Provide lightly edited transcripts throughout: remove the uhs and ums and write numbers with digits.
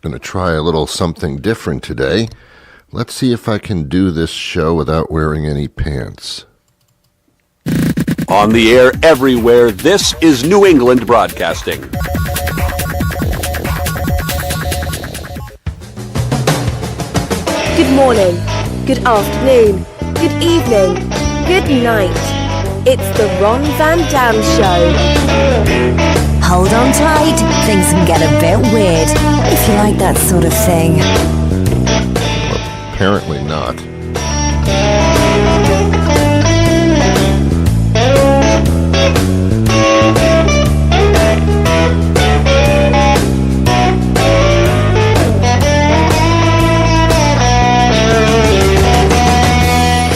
Going to try a little something different today. Let's see if I can do this show without wearing any pants. On the air everywhere, this is New England Broadcasting. Good morning, good afternoon, good evening, good night. It's the Ron Van Dam Show. Hold on tight, things can get a bit weird, if you like that sort of thing. Well, apparently not.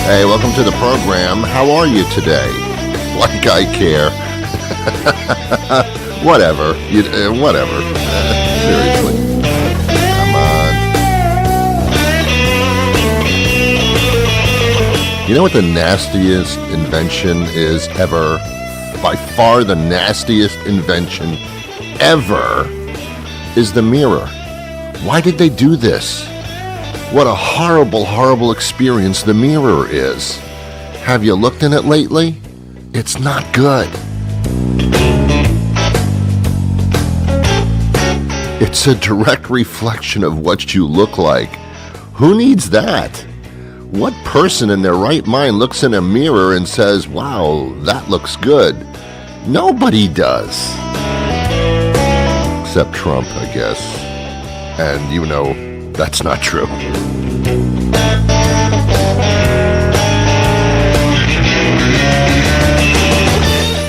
Hey, welcome to the program. How are you today? Like I care. Whatever. Whatever. Seriously. Come on. You know what the nastiest invention is ever? By far the nastiest invention ever is the mirror. Why did they do this? What a horrible, horrible experience the mirror is. Have you looked in it lately? It's not good. It's a direct reflection of what you look like. Who needs that? What person in their right mind looks in a mirror and says, wow, that looks good? Nobody does. Except Trump, I guess. And you know, that's not true.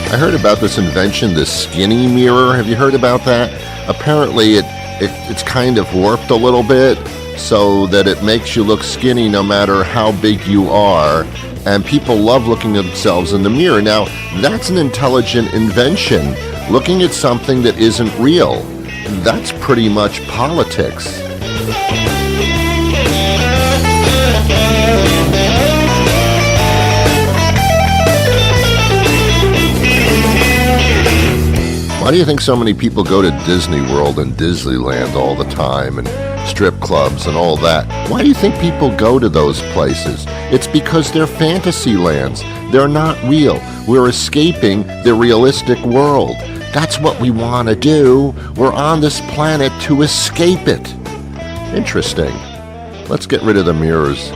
I heard about this invention, this skinny mirror. Have you heard about that? Apparently it's kind of warped a little bit so that it makes you look skinny no matter how big you are. And people love looking at themselves in the mirror. Now, that's an intelligent invention. Looking at something that isn't real. That's pretty much politics. Why do you think so many people go to Disney World and Disneyland all the time and strip clubs and all that? Why do you think people go to those places? It's because they're fantasy lands. They're not real. We're escaping the realistic world. That's what we want to do. We're on this planet to escape it. Interesting. Let's get rid of the mirrors.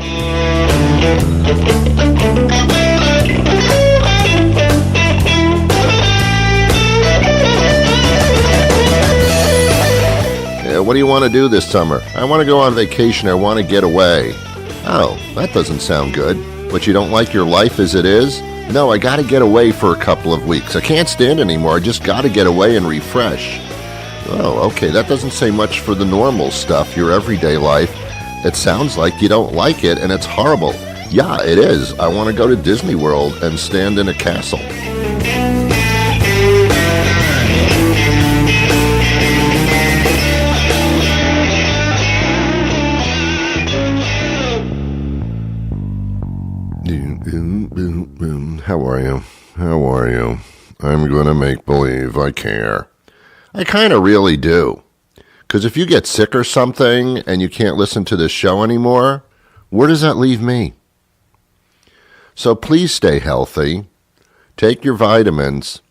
What do you want to do this summer? I want to go on vacation. I want to get away. Oh, that doesn't sound good. But you don't like your life as it is? No, I got to get away for a couple of weeks. I can't stand anymore. I just got to get away and refresh. Oh, okay. That doesn't say much for the normal stuff, your everyday life. It sounds like you don't like it and it's horrible. Yeah, it is. I want to go to Disney World and stand in a castle. How are you? How are you? I'm going to make believe I care. I kind of really do. Because if you get sick or something and you can't listen to this show anymore, where does that leave me? So please stay healthy. Take your vitamins.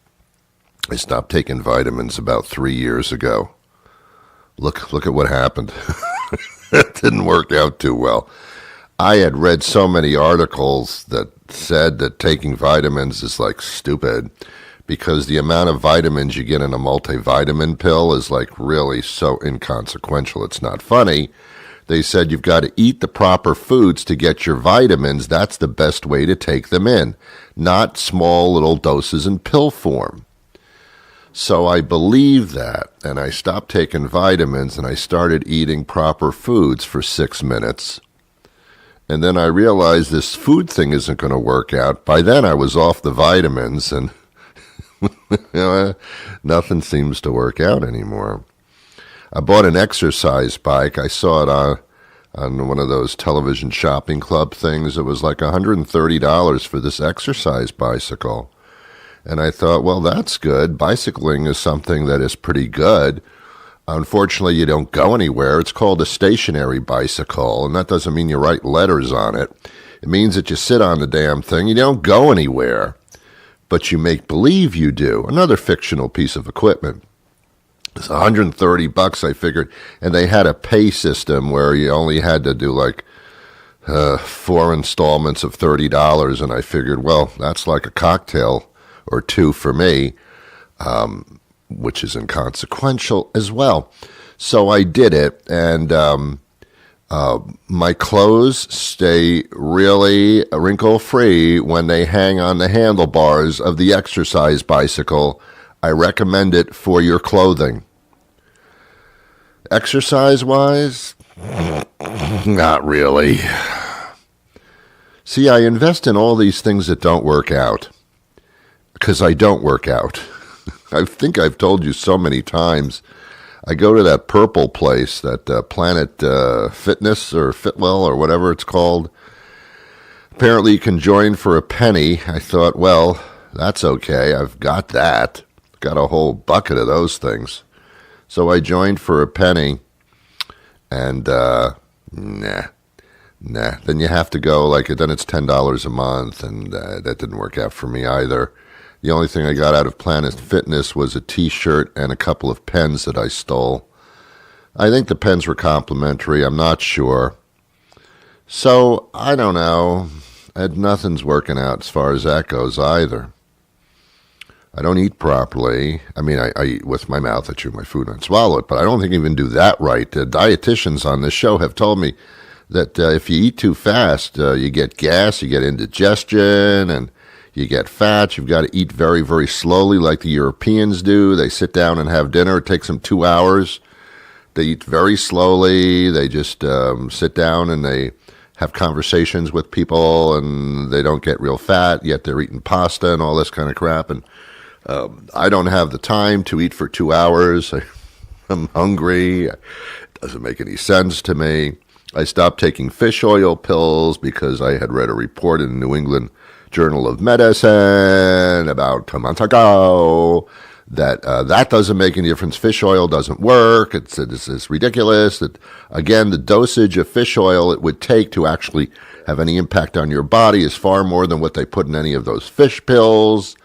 I stopped taking vitamins about 3 years ago. Look at what happened. It didn't work out too well. I had read so many articles that said that taking vitamins is like stupid because the amount of vitamins you get in a multivitamin pill is like really so inconsequential. It's not funny. They said you've got to eat the proper foods to get your vitamins. That's the best way to take them in, not small little doses in pill form. So I believe that, and I stopped taking vitamins and I started eating proper foods for 6 minutes. And then I realized this food thing isn't going to work out. By then I was off the vitamins and nothing seems to work out anymore. I bought an exercise bike. I saw it on one of those television shopping club things. It was like $130 for this exercise bicycle. And I thought, well, that's good. Bicycling is something that is pretty good. Unfortunately, you don't go anywhere. It's called a stationary bicycle, and that doesn't mean you write letters on it. It means that you sit on the damn thing. You don't go anywhere, but you make believe you do. Another fictional piece of equipment. It's $130, I figured, and they had a pay system where you only had to do like 4 installments of $30, and I figured, well, that's like a cocktail or two for me, which is inconsequential as well. So I did it, and my clothes stay really wrinkle-free when they hang on the handlebars of the exercise bicycle. I recommend it for your clothing. Exercise-wise, not really. See, I invest in all these things that don't work out, because I don't work out. I think I've told you so many times. I go to that purple place, that Planet Fitness or Fitwell or whatever it's called. Apparently you can join for a penny. I thought, well, that's okay. I've got that. Got a whole bucket of those things. So I joined for a penny, and nah. Then you have to go, then it's $10 a month, and that didn't work out for me either. The only thing I got out of Planet Fitness was a T-shirt and a couple of pens that I stole. I think the pens were complimentary. I'm not sure. So, I don't know. Nothing's working out as far as that goes either. I don't eat properly. I mean, I eat with my mouth. I chew my food and swallow it, but I don't think I even do that right. Dietitians on this show have told me that if you eat too fast, you get gas, you get indigestion, and you get fat. You've got to eat very, very slowly like the Europeans do. They sit down and have dinner. It takes them 2 hours. They eat very slowly. They just sit down and they have conversations with people, and they don't get real fat, yet they're eating pasta and all this kind of crap. And I don't have the time to eat for 2 hours. I'm hungry. It doesn't make any sense to me. I stopped taking fish oil pills because I had read a report in the New England Journal of Medicine about 2 months ago that that doesn't make any difference. Fish oil doesn't work. It's ridiculous. That, again, the dosage of fish oil it would take to actually have any impact on your body is far more than what they put in any of those fish pills.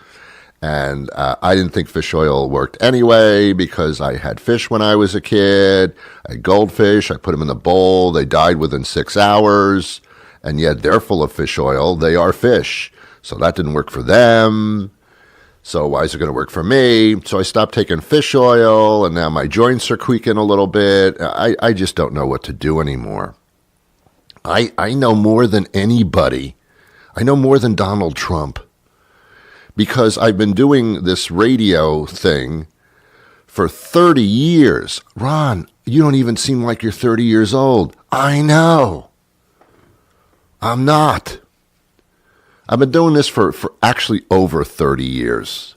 And I didn't think fish oil worked anyway because I had fish when I was a kid. I had goldfish. I put them in the bowl. They died within 6 hours. And yet they're full of fish oil. They are fish. So that didn't work for them. So why is it going to work for me? So I stopped taking fish oil, and now my joints are creaking a little bit. I just don't know what to do anymore. I know more than anybody. I know more than Donald Trump. Because I've been doing this radio thing for 30 years. Ron, you don't even seem like you're 30 years old. I know. I'm not. I've been doing this for actually over 30 years.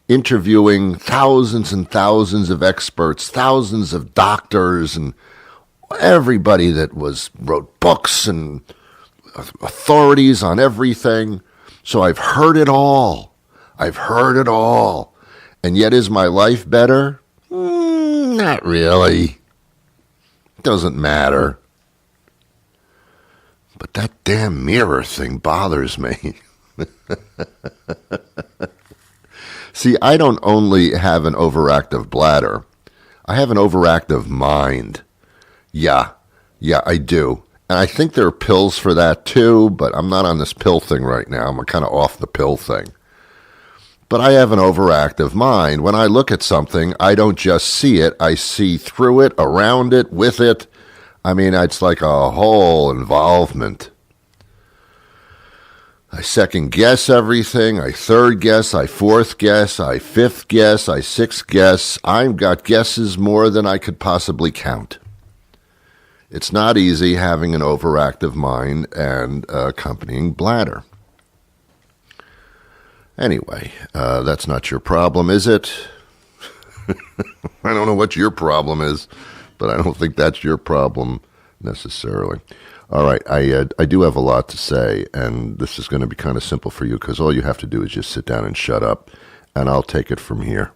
Interviewing thousands and thousands of experts, thousands of doctors, and everybody that wrote books and authorities on everything. So I've heard it all. I've heard it all. And yet is my life better? Not really. Doesn't matter. But that damn mirror thing bothers me. See, I don't only have an overactive bladder. I have an overactive mind. Yeah, I do. And I think there are pills for that too, but I'm not on this pill thing right now. I'm kind of off the pill thing. But I have an overactive mind. When I look at something, I don't just see it. I see through it, around it, with it. I mean, it's like a whole involvement. I second guess everything. I third guess. I fourth guess. I fifth guess. I sixth guess. I've got guesses more than I could possibly count. It's not easy having an overactive mind and accompanying bladder. Anyway, that's not your problem, is it? I don't know what your problem is, but I don't think that's your problem necessarily. All right, I do have a lot to say, and this is going to be kind of simple for you because all you have to do is just sit down and shut up, and I'll take it from here.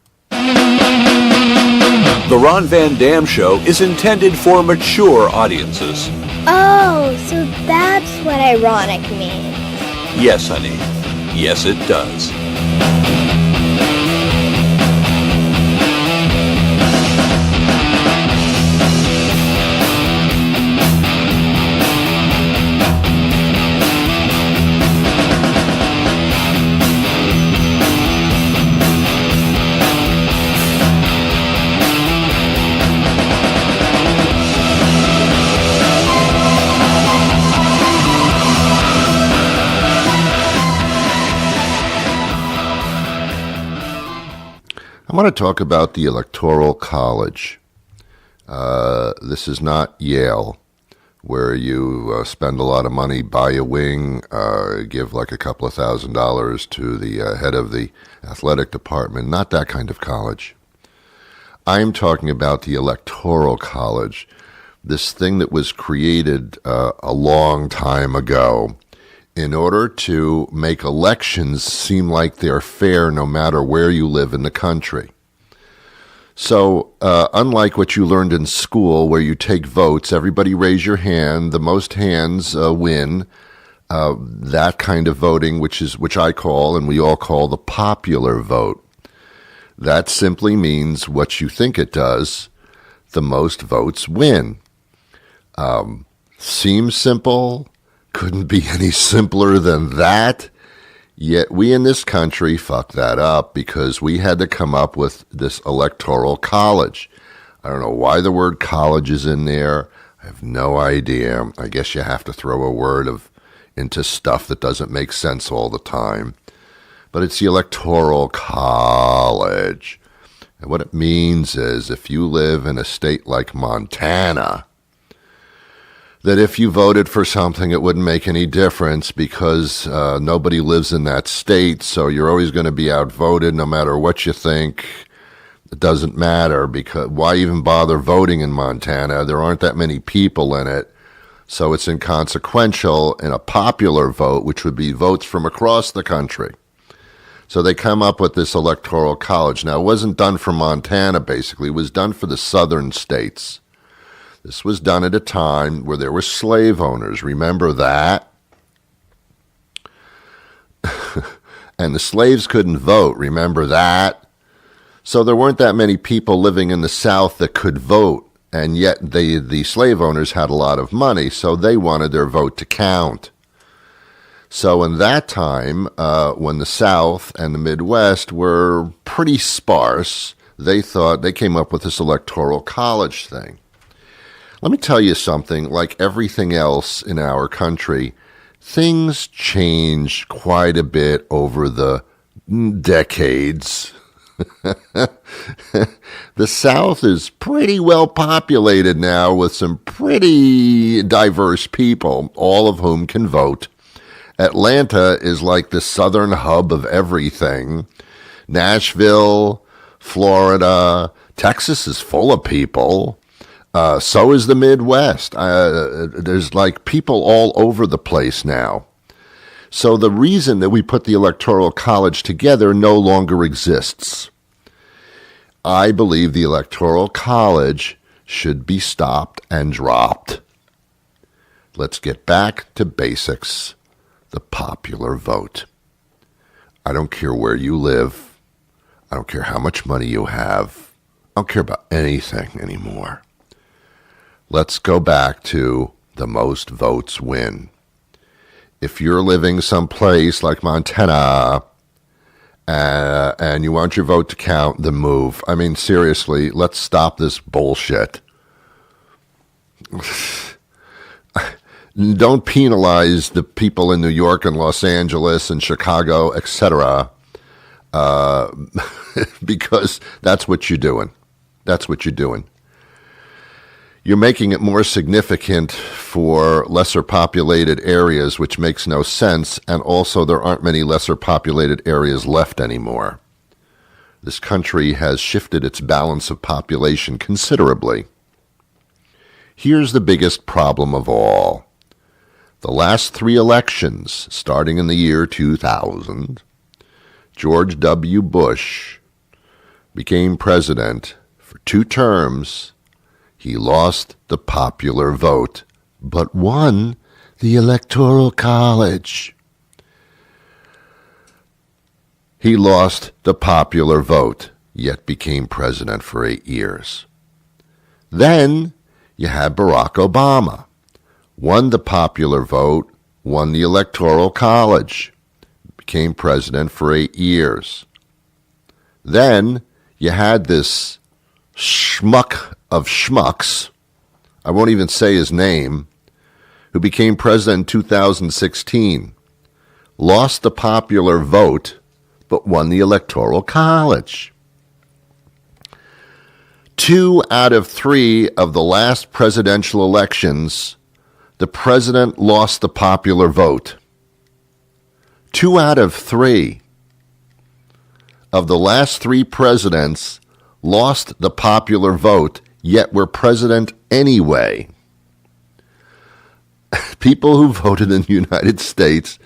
The Ron Van Dam Show is intended for mature audiences. Oh, so that's what ironic means. Yes, honey. Yes, it does. I want to talk about the Electoral College. This is not Yale, where you spend a lot of money, buy a wing, give like a couple of $1,000s to the head of the athletic department. Not that kind of college. I'm talking about the Electoral College, this thing that was created a long time ago in order to make elections seem like they're fair no matter where you live in the country. So, unlike what you learned in school where you take votes, everybody raise your hand, the most hands win, that kind of voting, which I call, and we all call, the popular vote. That simply means what you think it does, the most votes win. Seems simple, couldn't be any simpler than that. Yet we in this country fucked that up because we had to come up with this Electoral College. I don't know why the word college is in there. I have no idea. I guess you have to throw a word into stuff that doesn't make sense all the time. But it's the Electoral College. And what it means is if you live in a state like Montana, that if you voted for something, it wouldn't make any difference because nobody lives in that state, so you're always going to be outvoted no matter what you think. It doesn't matter because why even bother voting in Montana? There aren't that many people in it, so it's inconsequential in a popular vote, which would be votes from across the country. So they come up with this Electoral College. Now, it wasn't done for Montana, basically. It was done for the southern states. This was done at a time where there were slave owners. Remember that? And the slaves couldn't vote. Remember that? So there weren't that many people living in the South that could vote. And yet the slave owners had a lot of money, so they wanted their vote to count. So in that time, when the South and the Midwest were pretty sparse, they came up with this Electoral College thing. Let me tell you something, like everything else in our country, things changed quite a bit over the decades. The South is pretty well populated now with some pretty diverse people, all of whom can vote. Atlanta is like the southern hub of everything. Nashville, Florida, Texas is full of people. So is the Midwest. There's like people all over the place now. So the reason that we put the Electoral College together no longer exists. I believe the Electoral College should be stopped and dropped. Let's get back to basics. The popular vote. I don't care where you live. I don't care how much money you have. I don't care about anything anymore. Let's go back to the most votes win. If you're living someplace like Montana and you want your vote to count, then move. I mean, seriously, let's stop this bullshit. Don't penalize the people in New York and Los Angeles and Chicago, etc., because that's what you're doing. That's what you're doing. You're making it more significant for lesser populated areas, which makes no sense, and also there aren't many lesser populated areas left anymore. This country has shifted its balance of population considerably. Here's the biggest problem of all. The last 3 elections, starting in the year 2000, George W. Bush became president for 2 terms, he lost the popular vote, but won the Electoral College. He lost the popular vote, yet became president for 8 years. Then you had Barack Obama, won the popular vote, won the Electoral College, became president for 8 years. Then you had this schmuck of schmucks, I won't even say his name, who became president in 2016, lost the popular vote, but won the Electoral College. 2 out of 3 of the last presidential elections, the president lost the popular vote. 2 out of 3 of the last 3 presidents lost the popular vote, yet were president anyway. People who voted in the United States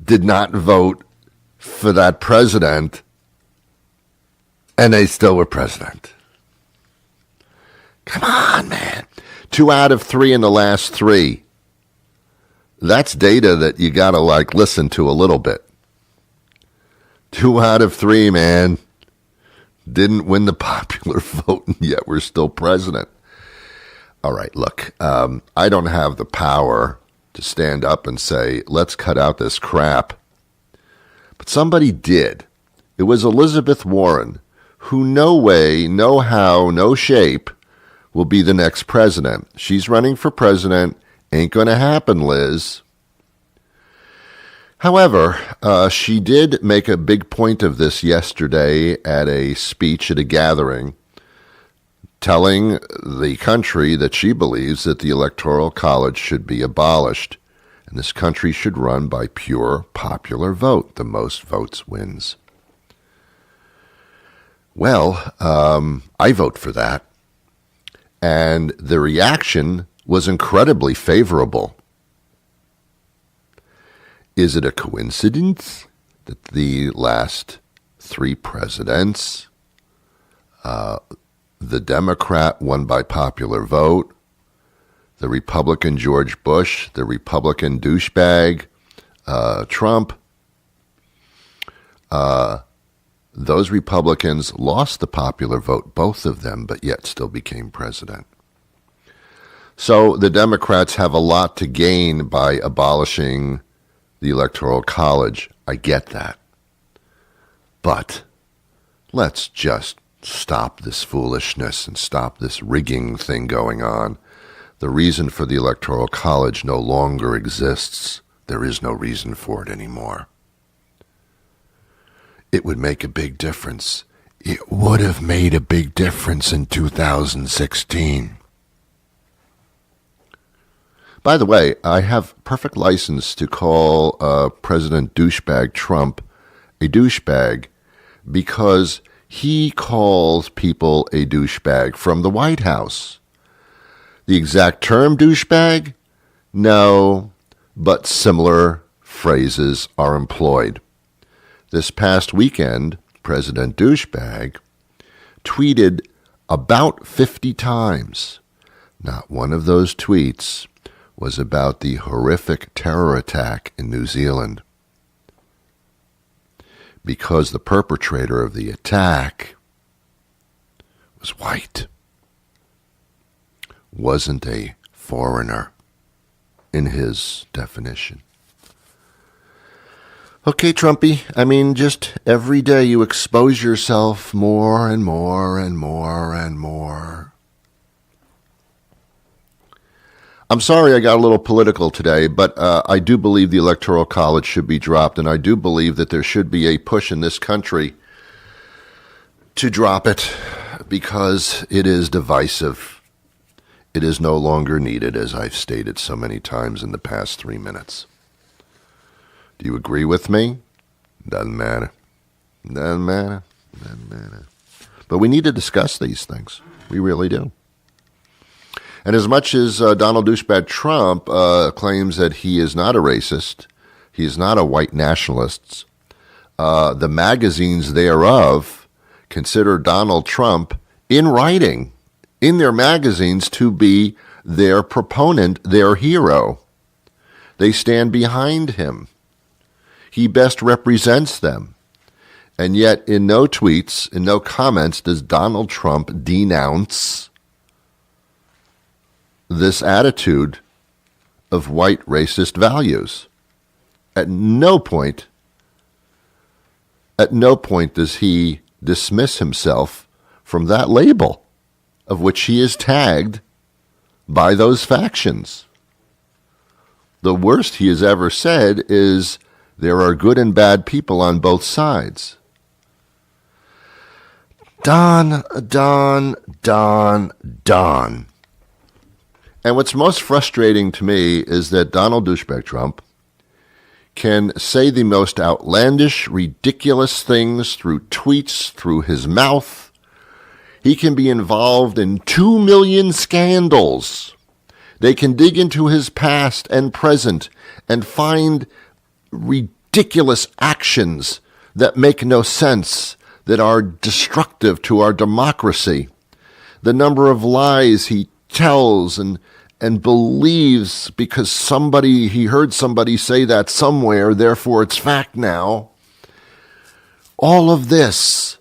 did not vote for that president, and they still were president. Come on, man. 2 out of 3 in the last 3. That's data that you got to listen to a little bit. 2 out of 3, man. Didn't win the popular vote, and yet we're still president. All right, look, I don't have the power to stand up and say, let's cut out this crap. But somebody did. It was Elizabeth Warren, who no way, no how, no shape will be the next president. She's running for president. Ain't going to happen, Liz. However, she did make a big point of this yesterday at a speech at a gathering, telling the country that she believes that the Electoral College should be abolished, and this country should run by pure popular vote. The most votes wins. Well, I vote for that, and the reaction was incredibly favorable. Is it a coincidence that the last 3 presidents, the Democrat won by popular vote, the Republican George Bush, the Republican douchebag Trump, those Republicans lost the popular vote, both of them, but yet still became president. So the Democrats have a lot to gain by abolishing the Electoral College. I get that. But let's just stop this foolishness and stop this rigging thing going on. The reason for the Electoral College no longer exists. There is no reason for it anymore. It would make a big difference. It would have made a big difference in 2016. By the way, I have perfect license to call President Douchebag Trump a douchebag because he calls people a douchebag from the White House. The exact term douchebag? No, but similar phrases are employed. This past weekend, President Douchebag tweeted about 50 times. Not one of those tweets was about the horrific terror attack in New Zealand, because the perpetrator of the attack was white, wasn't a foreigner in his definition. Okay, Trumpy, I mean, just every day you expose yourself more and more and more and more. I'm sorry I got a little political today, but I do believe the Electoral College should be dropped, and I do believe that there should be a push in this country to drop it because it is divisive. It is no longer needed, as I've stated so many times in the past 3 minutes. Do you agree with me? Doesn't matter. Doesn't matter. Doesn't matter. But we need to discuss these things. We really do. And as much as Donald Douchebag Trump claims that he is not a racist, he is not a white nationalist, the magazines thereof consider Donald Trump in writing in their magazines to be their proponent, their hero. They stand behind him. He best represents them. And yet, in no tweets, in no comments, does Donald Trump denounce this attitude of white racist values. At no point does he dismiss himself from that label of which he is tagged by those factions. The worst he has ever said is there are good and bad people on both sides. Don. And what's most frustrating to me is that Donald Douchebag Trump can say the most outlandish, ridiculous things through tweets, through his mouth. He can be involved in 2 million scandals. They can dig into his past and present and find ridiculous actions that make no sense, that are destructive to our democracy. The number of lies he tells and believes because he heard somebody say that somewhere, therefore it's fact now. All of this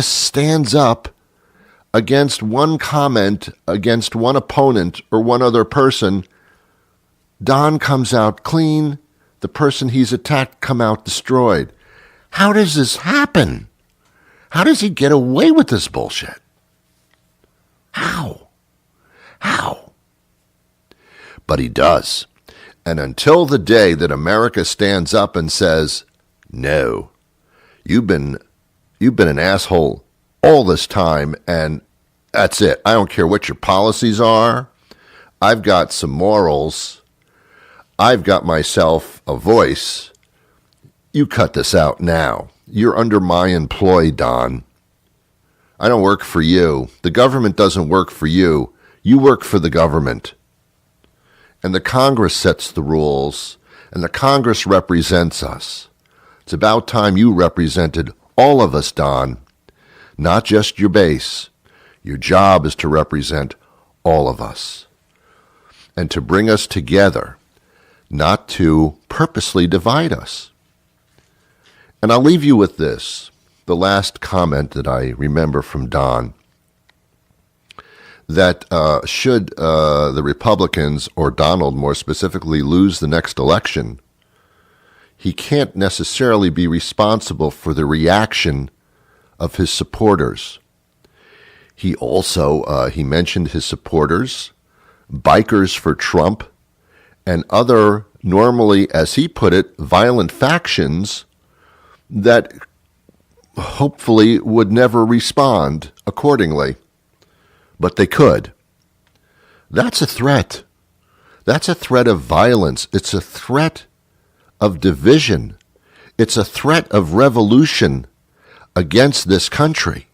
stands up against one comment, against one opponent or one other person. Don comes out clean. The person he's attacked come out destroyed. How does this happen? How does he get away with this bullshit? How? But he does. And until the day that America stands up and says, no, you've been an asshole all this time, and that's it. I don't care what your policies are. I've got some morals. I've got myself a voice. You cut this out now. You're under my employ, Don. I don't work for you. The government doesn't work for you. You work for the government. And the Congress sets the rules, and the Congress represents us. It's about time you represented all of us, Don, not just your base. Your job is to represent all of us and to bring us together, not to purposely divide us. And I'll leave you with this, the last comment that I remember from Don, that should the Republicans, or Donald more specifically, lose the next election, he can't necessarily be responsible for the reaction of his supporters. He also, he mentioned his supporters, bikers for Trump, and other, normally, as he put it, violent factions that hopefully would never respond accordingly. But they could. That's a threat. That's a threat of violence. It's a threat of division. It's a threat of revolution against this country.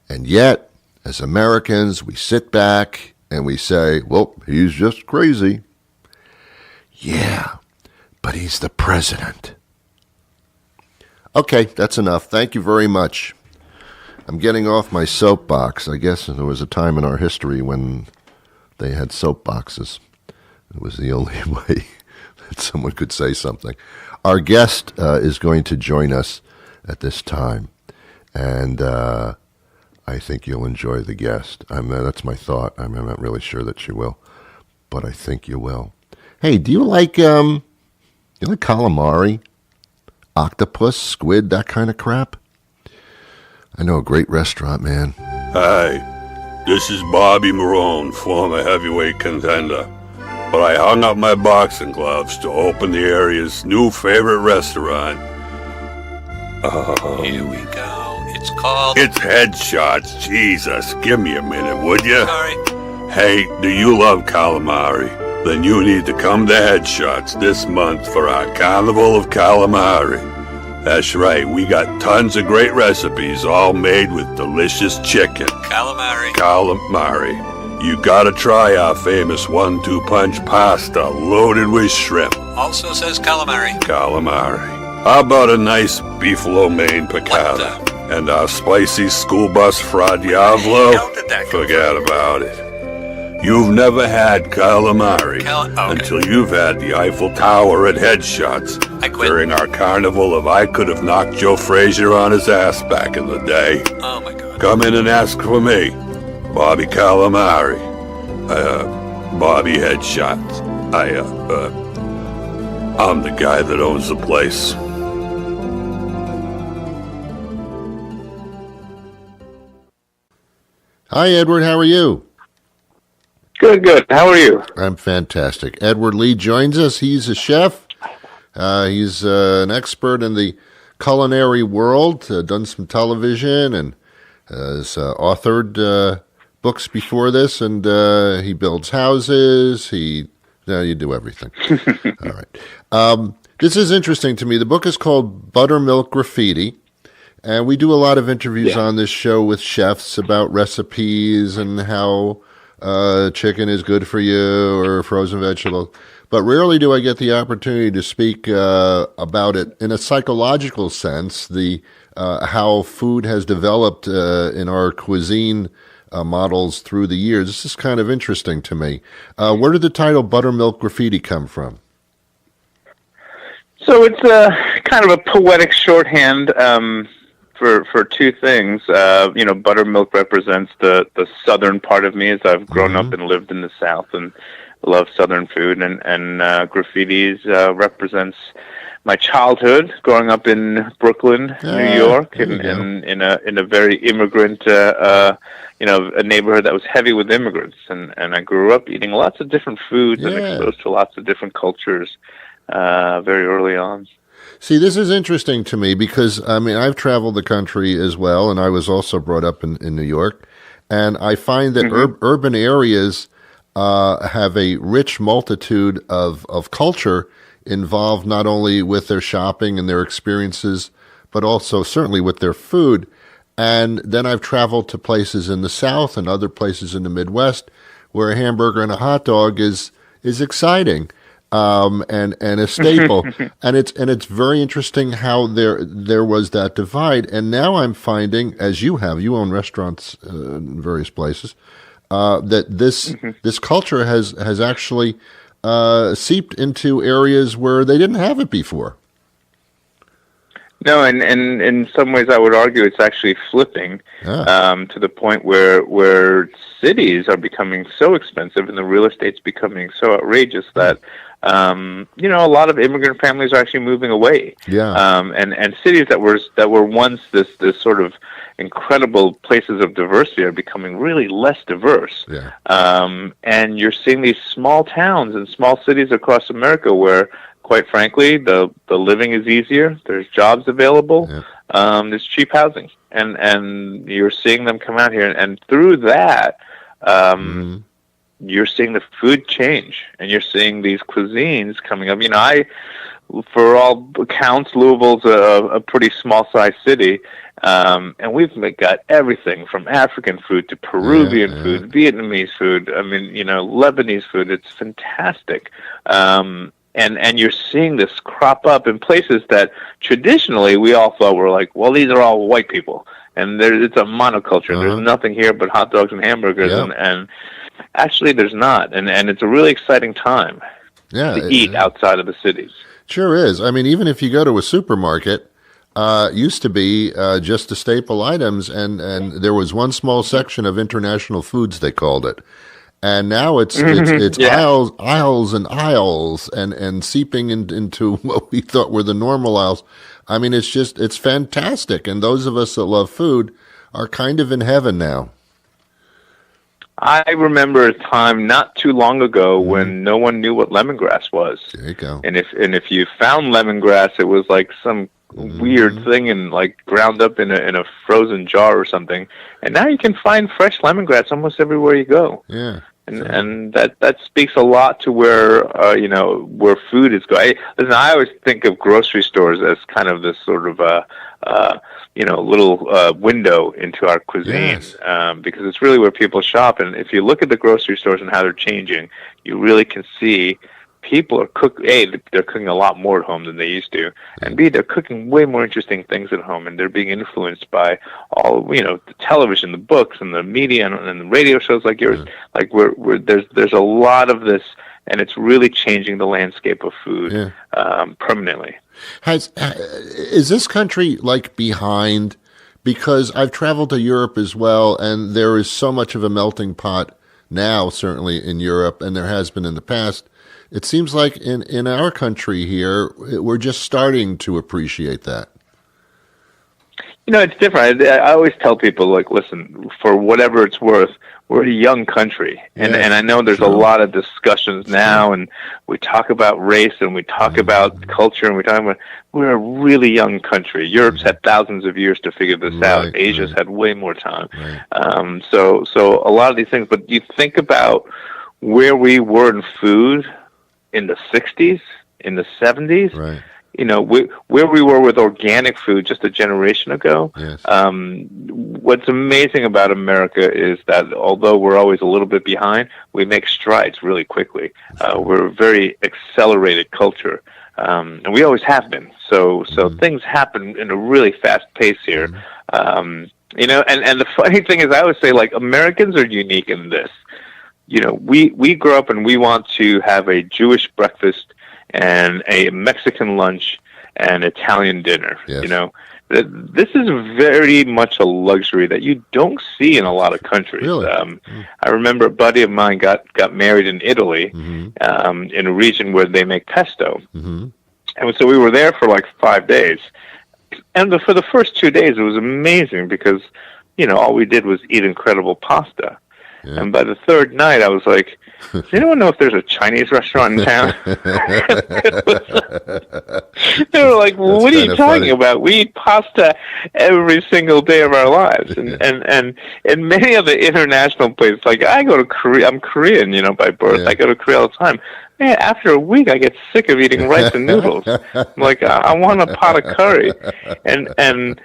And yet, as Americans, we sit back and we say, well, he's just crazy. Yeah, but he's the president. Okay, that's enough. Thank you very much. I'm getting off my soapbox. I guess there was a time in our history when they had soapboxes. It was the only way that someone could say something. Our guest is going to join us at this time, and I think you'll enjoy the guest. That's my thought. I'm not really sure that you will, but I think you will. Hey, do you like calamari, octopus, squid, that kind of crap? I know a great restaurant, man. Hi, this is Bobby Marone, former heavyweight contender. But I hung up my boxing gloves to open the area's new favorite restaurant. Here we go. It's called... It's Headshots. Jesus, give me a minute, would you? Sorry. Hey, do you love calamari? Then you need to come to Headshots this month for our Carnival of Calamari. That's right, we got tons of great recipes, all made with delicious chicken. Calamari. You gotta try our famous 1-2 punch pasta loaded with shrimp. Also says calamari. Calamari. How about a nice beef lo mein piccata? And our spicy school bus fra diavolo? How did that go? Forget about it. You've never had calamari Okay. until you've had the Eiffel Tower at Headshots I quit. during our carnival of I Could Have Knocked Joe Frazier on his ass back in the day. Oh my God. Come in and ask for me, Bobby Calamari. Bobby Headshots. I'm the guy that owns the place. Hi, Edward. How are you? Good. How are you? I'm fantastic. Edward Lee joins us. He's a chef. He's an expert in the culinary world, done some television, and has authored books before this, and he builds houses. You do everything. All right. This is interesting to me. The book is called Buttermilk Graffiti, and we do a lot of interviews on this show with chefs about recipes and how chicken is good for you or frozen vegetables. But rarely do I get the opportunity to speak about it in a psychological sense, the how food has developed in our cuisine models through the years. This is kind of interesting to me. Where did the title Buttermilk Graffiti come from? So it's kind of a poetic shorthand for two things. Buttermilk represents the southern part of me, as I've grown up and lived in the South and love Southern food, and graffitis represents my childhood, growing up in Brooklyn, New York, and in a very immigrant, a neighborhood that was heavy with immigrants, and I grew up eating lots of different foods and exposed to lots of different cultures very early on. See, this is interesting to me because, I've traveled the country as well, and I was also brought up in New York, and I find that urban areas have a rich multitude of culture involved, not only with their shopping and their experiences, but also certainly with their food. And then I've traveled to places in the South and other places in the Midwest where a hamburger and a hot dog is exciting. And a staple, and it's very interesting how there was that divide, and now I'm finding, as you own restaurants in various places, that this culture has actually seeped into areas where they didn't have it before. No, and in some ways I would argue it's actually flipping to the point where cities are becoming so expensive and the real estate's becoming so outrageous that a lot of immigrant families are actually moving away. And cities that were once this sort of incredible places of diversity are becoming really less diverse. And you're seeing these small towns and small cities across America where, quite frankly, the living is easier. There's jobs available. There's cheap housing, and you're seeing them come out here, and through that, you're seeing the food change, and you're seeing these cuisines coming up. For all accounts, Louisville's a pretty small-sized city, and we've got everything from African food to Peruvian food, Vietnamese food. Lebanese food. It's fantastic. And you're seeing this crop up in places that traditionally we all thought were like, well, these are all white people, and it's a monoculture. There's nothing here but hot dogs and hamburgers, and actually there's not, and it's a really exciting time to eat outside of the cities. Sure is. Even if you go to a supermarket, used to be just the staple items, and there was one small section of international foods, they called it. And now it's aisles and aisles and seeping into what we thought were the normal aisles. It's fantastic. And those of us that love food are kind of in heaven now. I remember a time not too long ago when no one knew what lemongrass was. There you go. And if you found lemongrass, it was like some weird thing and like ground up in a frozen jar or something. And now you can find fresh lemongrass almost everywhere you go. And that speaks a lot to where where food is going. Listen, I always think of grocery stores as kind of this sort of little window into our cuisine, because it's really where people shop. And if you look at the grocery stores and how they're changing, you really can see people are they're cooking a lot more at home than they used to, and B, they're cooking way more interesting things at home, and they're being influenced by all, the television, the books, and the media, and the radio shows like yours. Like there's a lot of this, and it's really changing the landscape of food permanently. Is this country like behind? Because I've traveled to Europe as well, and there is so much of a melting pot now, certainly in Europe, and there has been in the past. It seems like in our country here, we're just starting to appreciate that. It's different. I always tell people, like, listen, for whatever it's worth, we're a young country. And I know there's a lot of discussions now, and we talk about race, and we talk about culture, and we're a really young country. Europe's had thousands of years to figure this out. Asia's had way more time. So a lot of these things, but you think about where we were in food in the 60s, in the 70s, where we were with organic food just a generation ago. What's amazing about America is that although we're always a little bit behind, we make strides really quickly. We're a very accelerated culture, and we always have been. So things happen in a really fast pace here. And the funny thing is, I always say, like, Americans are unique in this. We grow up and we want to have a Jewish breakfast and a Mexican lunch and Italian dinner. This is very much a luxury that you don't see in a lot of countries. Really? I remember a buddy of mine got married in Italy, in a region where they make pesto. And so we were there for like 5 days. And for the first 2 days, it was amazing because, all we did was eat incredible pasta. And by the third night, I was like, does anyone know if there's a Chinese restaurant in town? They were like, well, what are you talking about? We eat pasta every single day of our lives. And in many of the international places, like, I go to Korea, I'm Korean, by birth. I go to Korea all the time. Man, after a week, I get sick of eating rice and noodles. I'm like, I want a pot of curry. And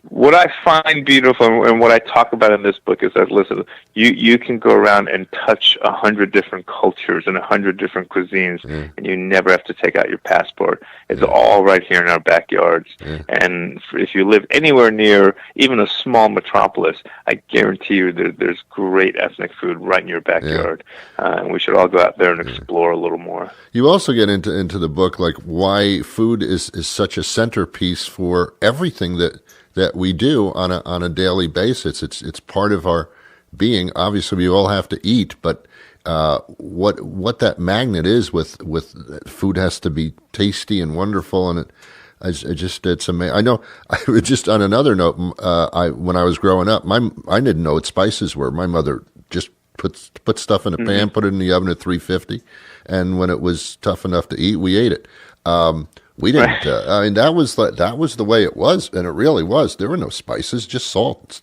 what I find beautiful and what I talk about in this book is that, listen, you can go around and touch 100 different cultures and 100 different cuisines, and you never have to take out your passport. It's all right here in our backyards. And if you live anywhere near even a small metropolis, I guarantee you there's great ethnic food right in your backyard. And we should all go out there and explore a little more. You also get into the book, like, why food is such a centerpiece for everything that we do on a daily basis. It's part of our being. Obviously, we all have to eat, but what that magnet is with food has to be tasty and wonderful, and it's amazing. I know. Just on another note, when I was growing up, I didn't know what spices were. My mother just put stuff in a pan, put it in the oven at 350, and when it was tough enough to eat, we ate it. We didn't. I mean, that was the way it was, and it really was. There were no spices, just salt,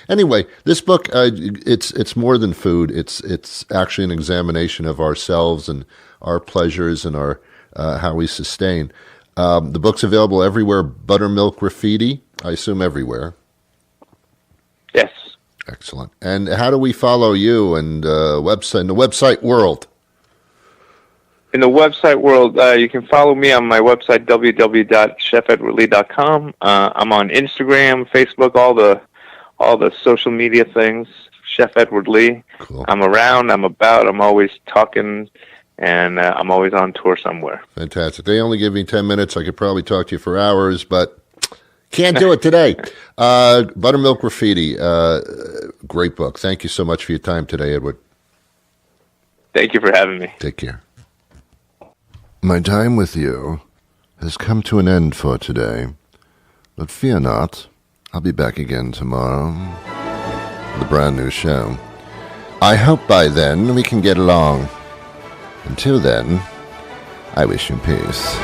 Anyway, this book, it's more than food. It's actually an examination of ourselves and our pleasures and our how we sustain. The book's available everywhere. Buttermilk Graffiti, I assume everywhere. Yes. Excellent. And how do we follow you and in the website world? In the website world, you can follow me on my website, www.chefedwardlee.com. I'm on Instagram, Facebook, all the social media things, Chef Edward Lee. Cool. I'm around, I'm about, I'm always talking, and I'm always on tour somewhere. Fantastic. They only give me 10 minutes. I could probably talk to you for hours, but can't do it today. Buttermilk Graffiti, great book. Thank you so much for your time today, Edward. Thank you for having me. Take care. My time with you has come to an end for today, but fear not, I'll be back again tomorrow with a brand new show. I hope by then we can get along. Until then, I wish you peace.